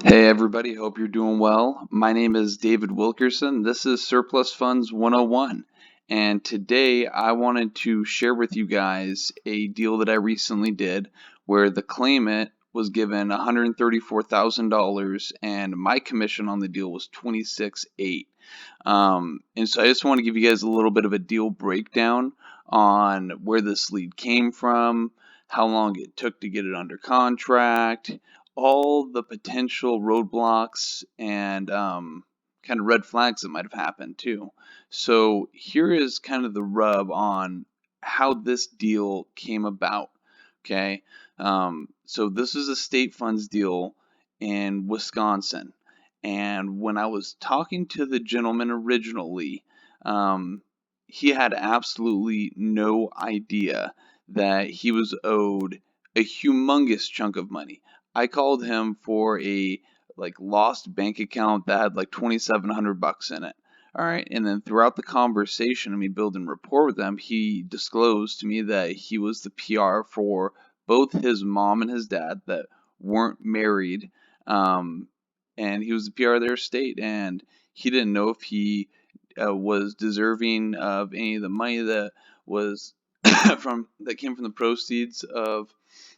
Hey everybody, hope you're doing well. My name is David Wilkerson. This is Surplus Funds 101. And today I wanted to share with you guys a deal that I recently did where the claimant was given $134,000 and my commission on the deal was 26.8. And so I just want to give you guys a little bit of a deal breakdown on where this lead came from, how long it took to get it under contract, all the potential roadblocks and kind of red flags that might have happened too. So here is kind of the rub on how this deal came about. Okay, so this is a state funds deal in Wisconsin. And when I was talking to the gentleman originally, um, he had absolutely no idea that he was owed a humongous chunk of money. I called him for a lost bank account that had like 2,700 bucks in it. All right, and then throughout the conversation and me building rapport with him, he disclosed to me that he was the PR for both his mom and his dad that weren't married. Um, and he was the PR of their estate, and he didn't know if he was deserving of any of the money that was that came from the proceeds of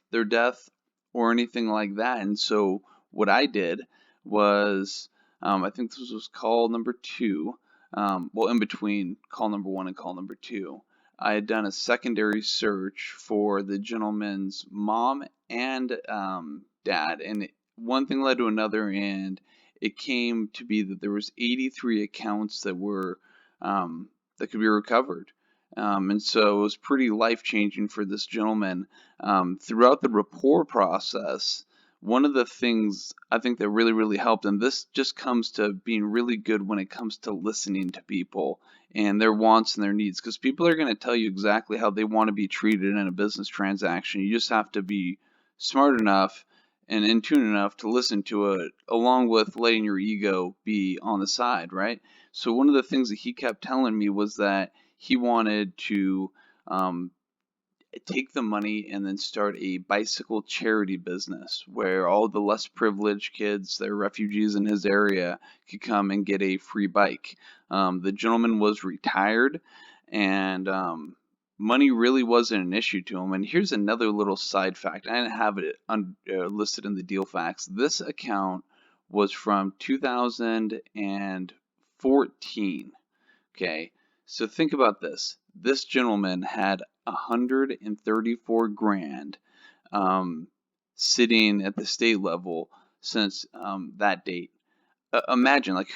their death or anything like that. And so what I did was, I think this was call number two, well, in between call number one and call number two. I had done a secondary search for the gentleman's mom and dad, and one thing led to another, and it came to be that there was 83 accounts that were that could be recovered. And so it was pretty life changing for this gentleman. Throughout the rapport process, one of the things I think that really helped, and this just comes to being really good when it comes to listening to people and their wants and their needs, because people are going to tell you exactly how they want to be treated in a business transaction. You just have to be smart enough and in tune enough to listen to it, along with letting your ego be on the side, right? So one of the things that he kept telling me was that he wanted to um, take the money and then start a bicycle charity business where all the less privileged kids that are refugees in his area could come and get a free bike. The gentleman was retired, and money really wasn't an issue to him. And here's another little side fact. I didn't have it listed in the deal facts. This account was from 2014. Okay, so think about this. This gentleman had 134 grand sitting at the state level since that date. Imagine, like,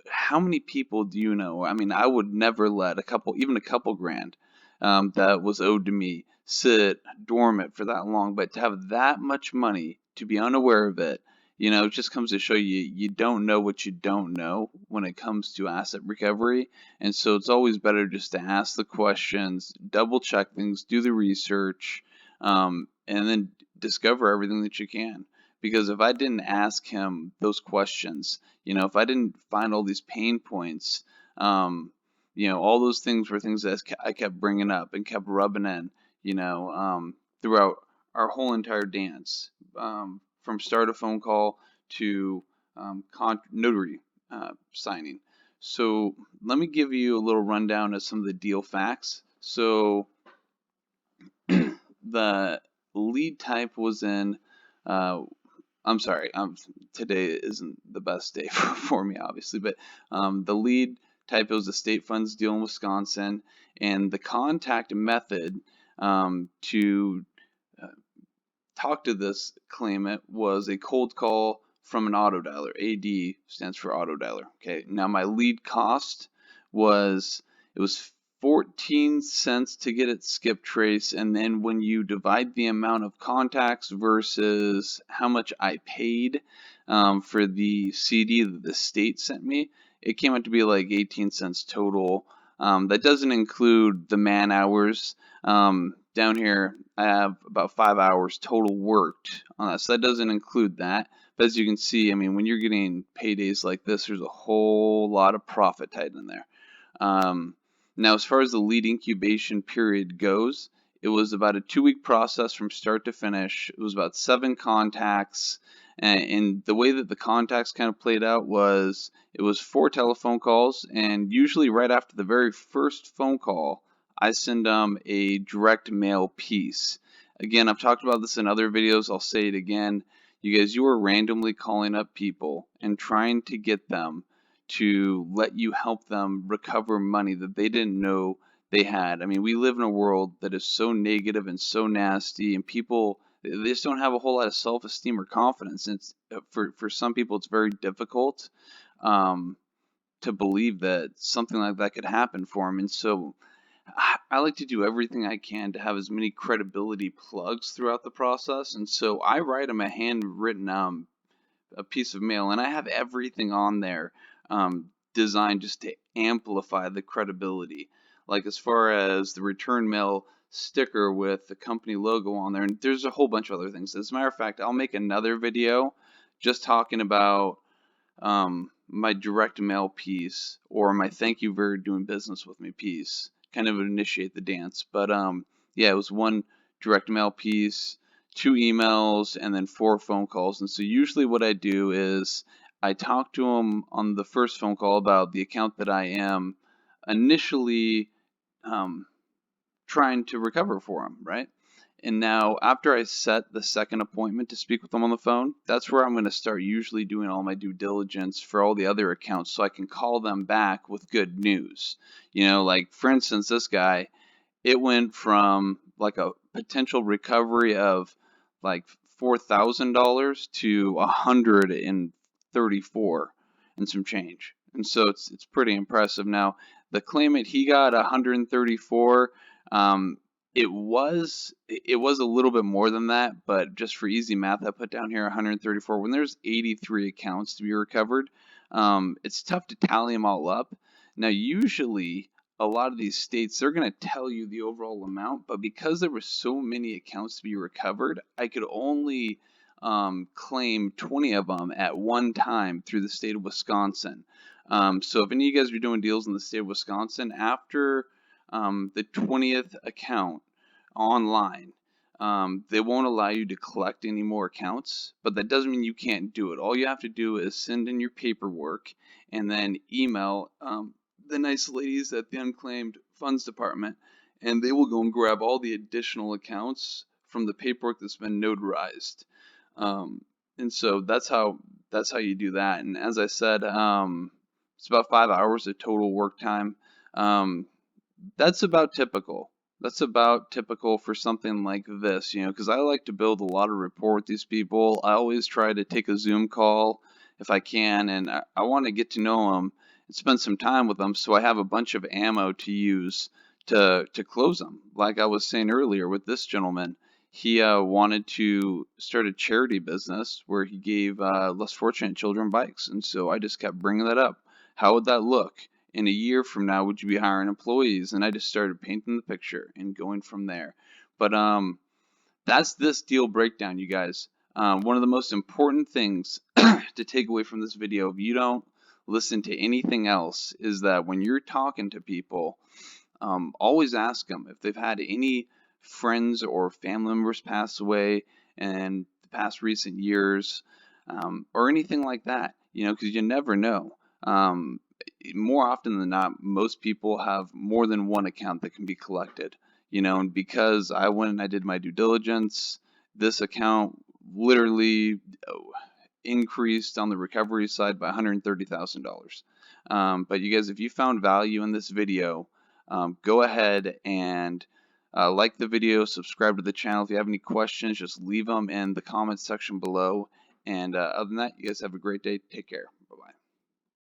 how many people do you know? I mean, I would never let even a couple grand that was owed to me sit dormant for that long, but to have that much money, to be unaware of it, it just comes to show you don't know what you don't know when it comes to asset recovery. And so it's always better just to ask the questions, double check things, do the research, and then discover everything that you can. Because if I didn't ask him those questions, if I didn't find all these pain points, all those things were things that I kept bringing up and kept rubbing in, throughout our whole entire dance, from start of phone call to notary signing. So let me give you a little rundown of some of the deal facts. So the lead type was in I'm sorry. Today isn't the best day for me, obviously, but the lead type was a state funds deal in Wisconsin, and the contact method to uh, talk to this claimant was a cold call from an auto dialer. AD stands for auto dialer. Okay. Now my lead cost was 14 cents to get it skip trace, and then when you divide the amount of contacts versus how much I paid for the CD that the state sent me, it came out to be like 18 cents total. That doesn't include the man hours. Down here, I have about 5 hours total worked on that, so that doesn't include that. But as you can see, I mean, when you're getting paydays like this, there's a whole lot of profit tied in there. Now, as far as the lead incubation period goes, it was about a 2-week process from start to finish. It was about 7 contacts, And the way that the contacts kind of played out was it was 4 telephone calls, and usually right after the very first phone call, I send them a direct mail piece. Again, I've talked about this in other videos. I'll say it again. You guys, you are randomly calling up people and trying to get them to let you help them recover money that they didn't know they had. I mean, we live in a world that is so negative and so nasty, and people, they just don't have a whole lot of self-esteem or confidence. And it's, for some people, it's very difficult um, to believe that something like that could happen for them. And so I like to do everything I can to have as many credibility plugs throughout the process. And so I write them a handwritten a piece of mail, and I have everything on there designed just to amplify the credibility. Like as far as the return mail sticker with the company logo on there, and there's a whole bunch of other things. As a matter of fact, I'll make another video just talking about my direct mail piece or my thank you for doing business with me piece, kind of initiate the dance. But yeah, it was 1 direct mail piece, 2 emails, and then 4 phone calls. And so usually what I do is I talk to them on the first phone call about the account that I am initially um, trying to recover for them, right? And now, after I set the second appointment to speak with them on the phone, that's where I'm going to start usually doing all my due diligence for all the other accounts so I can call them back with good news. You know, like for instance, this guy, it went from like a potential recovery of like $4,000 to 134 and some change. And so it's pretty impressive. Now, the claimant, he got 134. It was a little bit more than that, but just for easy math, I put down here 134. When there's 83 accounts to be recovered, it's tough to tally them all up. Now, usually a lot of these states, they're going to tell you the overall amount, but because there were so many accounts to be recovered, I could only claim 20 of them at one time through the state of Wisconsin. So if any of you guys are doing deals in the state of Wisconsin, after the 20th account online, they won't allow you to collect any more accounts, but that doesn't mean you can't do it. All you have to do is send in your paperwork and then email the nice ladies at the Unclaimed Funds Department, and they will go and grab all the additional accounts from the paperwork that's been notarized. And so that's how you do that. And as I said, it's about 5 hours of total work time. That's about typical. That's about typical for something like this, you know, because I like to build a lot of rapport with these people. I always try to take a Zoom call if I can, and I want to get to know them and spend some time with them so I have a bunch of ammo to use to close them. Like I was saying earlier with this gentleman, he wanted to start a charity business where he gave less fortunate children bikes, and so I just kept bringing that up. How would that look? In a year from now, would you be hiring employees? And I just started painting the picture and going from there. But that's this deal breakdown, you guys. One of the most important things to take away from this video, if you don't listen to anything else, is that when you're talking to people, always ask them if they've had any friends or family members pass away in the past recent years, or anything like that, you know, because you never know. More often than not, most people have more than one account that can be collected, you know, and because I went and I did my due diligence, this account literally increased on the recovery side by $130,000. But you guys, if you found value in this video, go ahead and like the video, subscribe to the channel. If you have any questions, just leave them in the comments section below. And other than that, you guys have a great day. Take care. Bye-bye.